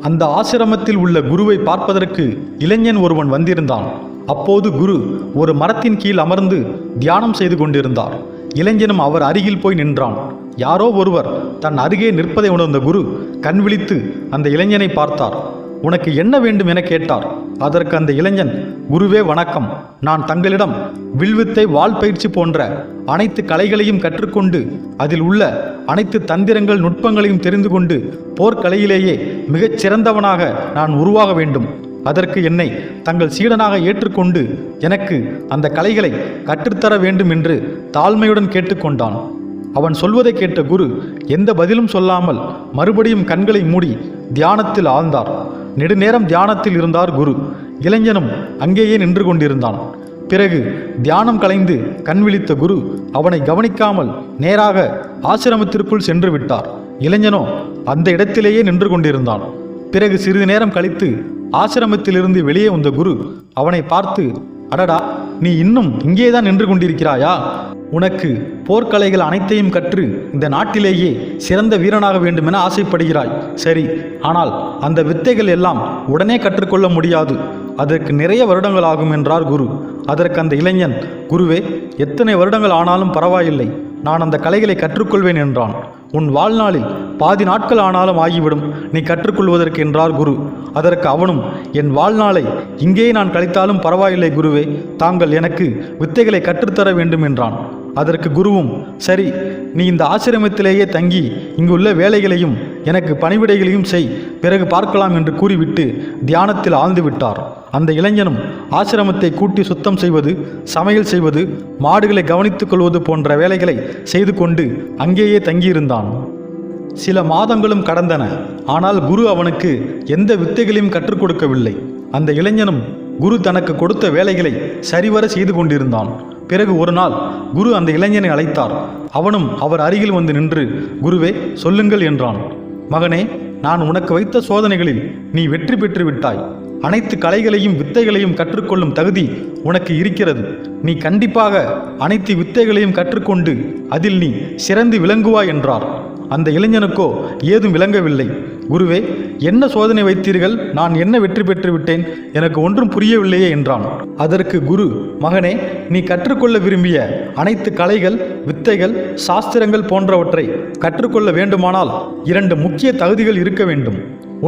அந்த ஆசிரமத்தில் உள்ள குருவை பார்ப்பதற்கு இளைஞன் ஒருவன் வந்திருந்தான். அப்போது குரு ஒரு மரத்தின் கீழ் அமர்ந்து தியானம் செய்து கொண்டிருந்தார். இளைஞனும் அவர் அருகில் போய் நின்றான். யாரோ ஒருவர் தன் அருகே நிற்பதை உணர்ந்த குரு கண் விழித்து அந்த இளைஞனை பார்த்தார். உனக்கு என்ன வேண்டும் என கேட்டார். அதற்கு அந்த இளைஞன், குருவே வணக்கம், நான் தங்களிடம் வில்வித்தை, வாள் பயிற்சி போன்ற அனைத்து கலைகளையும் கற்றுக்கொண்டு அதில் உள்ள அனைத்து தந்திரங்கள், நுட்பங்களையும் தெரிந்து கொண்டு போர்க்கலையிலேயே மிகச் சிறந்தவனாக நான் உருவாக வேண்டும். அதற்கு என்னை தங்கள் சீடனாக ஏற்றுக்கொண்டு எனக்கு அந்த கலைகளை கற்றுத்தர வேண்டும் என்று தாழ்மையுடன் கேட்டுக்கொண்டான். அவன் சொல்வதை கேட்ட குரு எந்த பதிலும் சொல்லாமல் மறுபடியும் கண்களை மூடி தியானத்தில் ஆழ்ந்தார். நெடுநேரம் தியானத்தில் இருந்தார் குரு. இளைஞனும் அங்கேயே நின்று கொண்டிருந்தான். பிறகு தியானம் கலைந்து கண் விழித்த குரு அவனை கவனிக்காமல் நேராக ஆசிரமத்திற்குள் சென்று விட்டார். இளைஞனோ அந்த இடத்திலேயே நின்று கொண்டிருந்தான். பிறகு சிறிது நேரம் கழித்து ஆசிரமத்திலிருந்து வெளியே வந்த குரு அவனை பார்த்து, அடடா, நீ இன்னும் இங்கேதான் நின்று கொண்டிருக்கிறாயா? உனக்கு போர்க்கலைகள் அனைத்தையும் கற்று இந்த நாட்டிலேயே சிறந்த வீரனாக வேண்டுமென ஆசைப்படுகிறாய். சரி, ஆனால் அந்த வித்தைகள் எல்லாம் உடனே கற்றுக்கொள்ள முடியாது. அதற்கு நிறைய வருடங்கள் ஆகும் என்றார் குரு. அதற்கு அந்த இளைஞன், குருவே, எத்தனை வருடங்கள் ஆனாலும் பரவாயில்லை, நான் அந்த கலைகளை கற்றுக்கொள்வேன் என்றான். உன் வாழ்நாளில் பாதி நாட்கள் ஆனாலும் ஆகிவிடும் நீ கற்றுக்கொள்வதற்கு என்றார் குரு. அதற்கு அவனும், என் வாழ்நாளை இங்கேயே நான் கழித்தாலும் பரவாயில்லை குருவே, தாங்கள் எனக்கு வித்தைகளை கற்றுத்தர வேண்டும் என்றான். அதற்கு குருவும், சரி, நீ இந்த ஆசிரமத்திலேயே தங்கி இங்குள்ள வேலைகளையும் எனக்கு பணிவிடைகளையும் செய், பிறகு பார்க்கலாம் என்று கூறிவிட்டு தியானத்தில் ஆழ்ந்து விட்டார். அந்த இளைஞனும் ஆசிரமத்தை கூட்டி சுத்தம் செய்வது, சமையல் செய்வது, மாடுகளை கவனித்துக் கொள்வது போன்ற வேலைகளை செய்து கொண்டு அங்கேயே தங்கியிருந்தான். சில மாதங்களும் கடந்தன. ஆனால் குரு அவனுக்கு எந்த வித்தைகளையும் கற்றுக் கொடுக்கவில்லை. அந்த இளைஞனும் குரு தனக்கு கொடுத்த வேலைகளை சரிவர செய்து கொண்டிருந்தான். பிறகு ஒரு நாள் குரு அந்த இளைஞனை அழைத்தார். அவனும் அவர் அருகில் வந்து நின்று, குருவே, சொல்லுங்கள் என்றான். மகனே, நான் உனக்கு வைத்த சோதனைகளில் நீ வெற்றி பெற்று விட்டாய். அனைத்து கலைகளையும் வித்தைகளையும் கற்றுக்கொள்ளும் தகுதி உனக்கு இருக்கிறது. நீ கண்டிப்பாக அனைத்து வித்தைகளையும் கற்றுக்கொண்டு அதில் நீ சிறந்து விளங்குவாய் என்றார். அந்த இளைஞனுக்கோ ஏதும் விளங்கவில்லை. குருவே, என்ன சோதனை வைத்தீர்கள்? நான் என்ன வெற்றி பெற்று விட்டேன்? எனக்கு ஒன்றும் புரியவில்லையே என்றான். அதற்கு குரு, மகனே, நீ கற்றுக்கொள்ள விரும்பிய அனைத்து கலைகள், வித்தைகள், சாஸ்திரங்கள் போன்றவற்றை கற்றுக்கொள்ள வேண்டுமானால் 2 முக்கிய தகுதிகள் இருக்க வேண்டும்.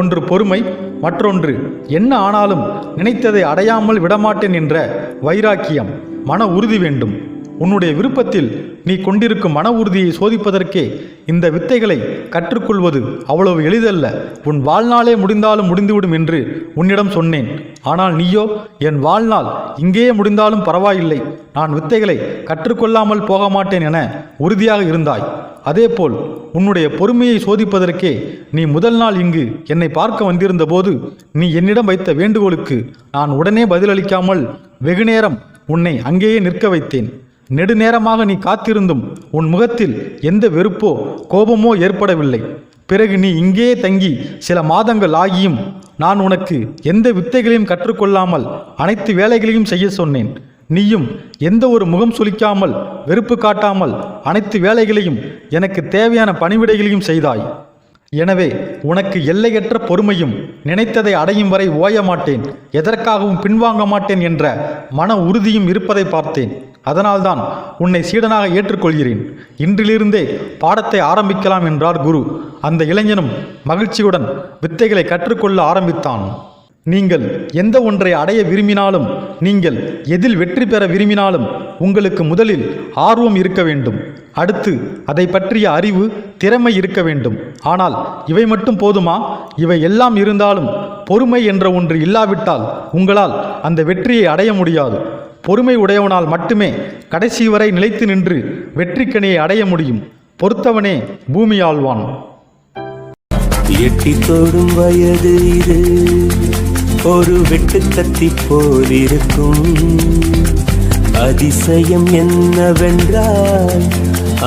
ஒன்று பொறுமை, மற்றொன்று என்ன ஆனாலும் நினைத்ததை அடையாமல் விடமாட்டேன் என்ற வைராக்கியம், மன உறுதி வேண்டும். உன்னுடைய விருப்பத்தில் நீ கொண்டிருக்கும் மன உறுதியை சோதிப்பதற்கே இந்த வித்தைகளை கற்றுக்கொள்வது அவ்வளவு எளிதல்ல. உன் வாழ்நாளே முடிந்தாலும் முடிந்துவிடும் என்று உன்னிடம் சொன்னேன். ஆனால் நீயோ, என் வாழ்நாள் இங்கேயே முடிந்தாலும் பரவாயில்லை, நான் வித்தைகளை கற்றுக்கொள்ளாமல் போக மாட்டேன் என உறுதியாக இருந்தாய். அதேபோல் உன்னுடைய பொறுமையை சோதிப்பதற்கே நீ முதல் நாள் இங்கு என்னை பார்க்க வந்திருந்த போது நீ என்னிடம் வைத்த வேண்டுகோளுக்கு நான் உடனே பதிலளிக்காமல் வெகுநேரம் உன்னை அங்கேயே நிற்க வைத்தேன். நெடுநேரமாக நீ காத்திருந்தும் உன் முகத்தில் எந்த வெறுப்போ கோபமோ ஏற்படவில்லை. பிறகு நீ இங்கேயே தங்கி சில மாதங்கள் ஆகியும் நான் உனக்கு எந்த வித்தைகளையும் கற்றுக்கொள்ளாமல் அனைத்து வேலைகளையும் செய்ய சொன்னேன். நீயும் எந்த ஒரு முகம் சுளிக்காமல், வெறுப்பு காட்டாமல் அனைத்து வேலைகளையும், எனக்கு தேவையான பணிவிடைகளையும் செய்தாய். எனவே உனக்கு எல்லையற்ற பொறுமையும், நினைத்ததை அடையும் வரை ஓய மாட்டேன், எதற்காகவும் பின்வாங்க மாட்டேன் என்ற மன உறுதியும் இருப்பதை பார்த்தேன். அதனால்தான் உன்னை சீடனாக ஏற்றுக்கொள்கிறேன். இன்றிலிருந்தே பாடத்தை ஆரம்பிக்கலாம் என்றார் குரு. அந்த இளைஞனும் மகிழ்ச்சியுடன் வித்தைகளை கற்றுக்கொள்ள ஆரம்பித்தான். நீங்கள் எந்த ஒன்றை அடைய விரும்பினாலும், நீங்கள் எதில் வெற்றி பெற விரும்பினாலும் உங்களுக்கு முதலில் ஆர்வம் இருக்க வேண்டும். அடுத்து அதை பற்றிய அறிவு, திறமை இருக்க வேண்டும். ஆனால் இவை மட்டும் போதுமா? இவை எல்லாம் இருந்தாலும் பொறுமை என்ற ஒன்று இல்லாவிட்டால் உங்களால் அந்த வெற்றியை அடைய முடியாது. பொறுமை உடையவனால் மட்டுமே கடைசி வரை நிலைத்து நின்று வெற்றிக்கனியை அடைய முடியும். பொறுத்தவனே பூமி ஆள்வான். எட்டி தொடும் வயது இது, ஒரு வெட்டு கத்தி போலிருக்கும். அதிசயம் என்னவென்றால்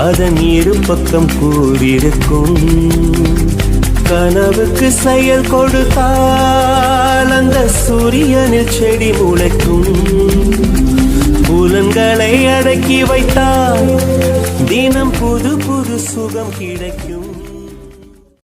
அதன் இரு பக்கம் கூறியிருக்கும். கனவுக்கு செயல் கொடுத்தால் அந்த சூரியனில் செடி முளைக்கும். புலன்களை அடக்கி வைத்தால் தினம் புது புது சுகம் கிடைக்கும்.